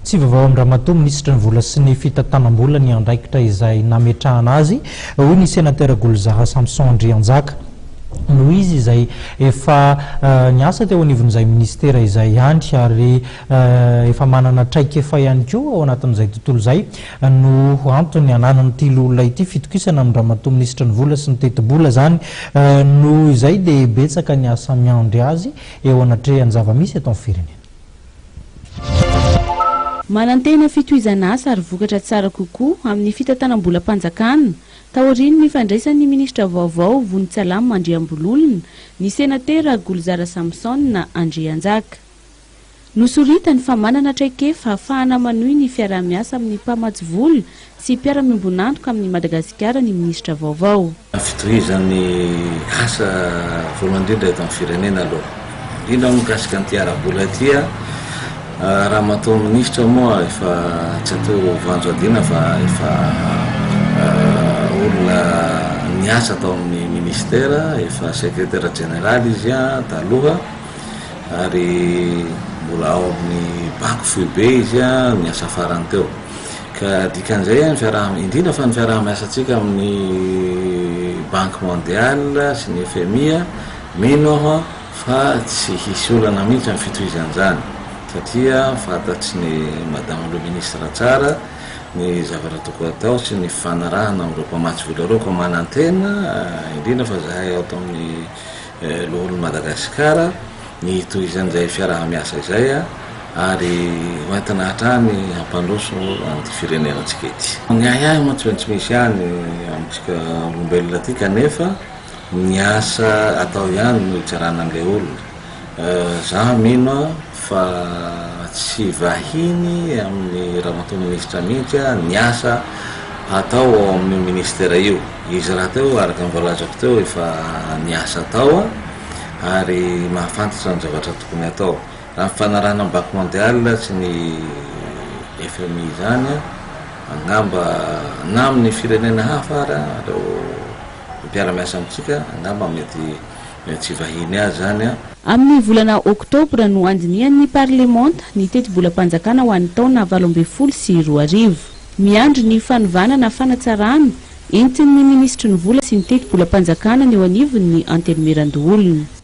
tsy vaovao amin'ny Ramatoa ministra ny vola sy ny fitantanam-bola ny andraikitra izay nametrahana azy hoy ny sénateur Golzara Samson Andrianjaka no izy izay efa niasa teo anivon'izay ministera izay andry ary efa manana traikefa ihany koa ao anatin'izay tontolo izay no antony ananany ity olona ity fitokisana amin'ny Ramatoa ministra ny vola sy ny teti-bola zany no izay dia betsaka ny asa miandry azy eo anatrehan'ny zava-misy eto amin'ny firenena. Manantena fitohizana asa ary vokatra tsara kokoa amin'ny fitantanam-bolam-panjakana taoriny ny fandraisan'ny ministra vaovao Vonitsalama Andriambololona ny sénateur Golzara Samson na Andrianjaka. Nosorita ny famanana traikefa ahafahana manohy ny fiarah-miasa amin'ny mpamatsy vola sy mpiara-miombonantoka amin'ny Madagasikara ny ministra vaovao. Fitohizan'ny asa voalohany indrindra eto amin'ny firenena aloha. Indrindra mikasika ny ara-bola ity raha mataon'ny ministra moa efa tsy atao vanjo adina fa efa olona niasa tao amin'ny ministera efa secrétaire général izy taloha ary mbola ao amin'ny banque FEB izy niasa farany teo ka dikan'izay indrindra fa ny fiaraha-miasantsika amin'ny banque mondiale sy ny FMI mino aho fa tsy hisy olana mihitsy amin'ny fitohizan'izany satria fantatsy ny madame le ministre tsara ny zavatra tokony atao sy ny fanarahana amin'ireo mpamatsy vola ireo ko manantena indrindra fa zahay ao tao amin'ny loholon'i Madagasikara ny tohizan'izay fiaraha-miasa izay ary hoentina hatrany hampandroso an'ity firenenantsika ity. Ny ahy moa tsy maintsy misy ihany amintsika olombelona aty kanefa ny asa atao ihany no hitsarana an'ilay olona. Za mino fa tsy vahiny amin'ny Ramatoa ministra mihitsy ny asa atao ao amin'ny ministera io. Izy raha teo araka ny voalazako teo efa niasa atao ary mahafantatra ny zavatra tokony atao. Raha fanarahana amin'ny banque mondiale sy ny FMI zany angamba na amin'ny firenena hafa reo mpiara-miasa amintsika angamba mety tsy vahiny azy zany Amin'ny volana Oktobra no andinian'ny Parlemanta ny teti-bolam-panjakana ho an'ny taona 2024. Miandry ny fanovanana fanatsarana entin'ny ministra ny vola sy ny teti-bolam-panjakana ny eo anivon'ny antenimiran-doolona.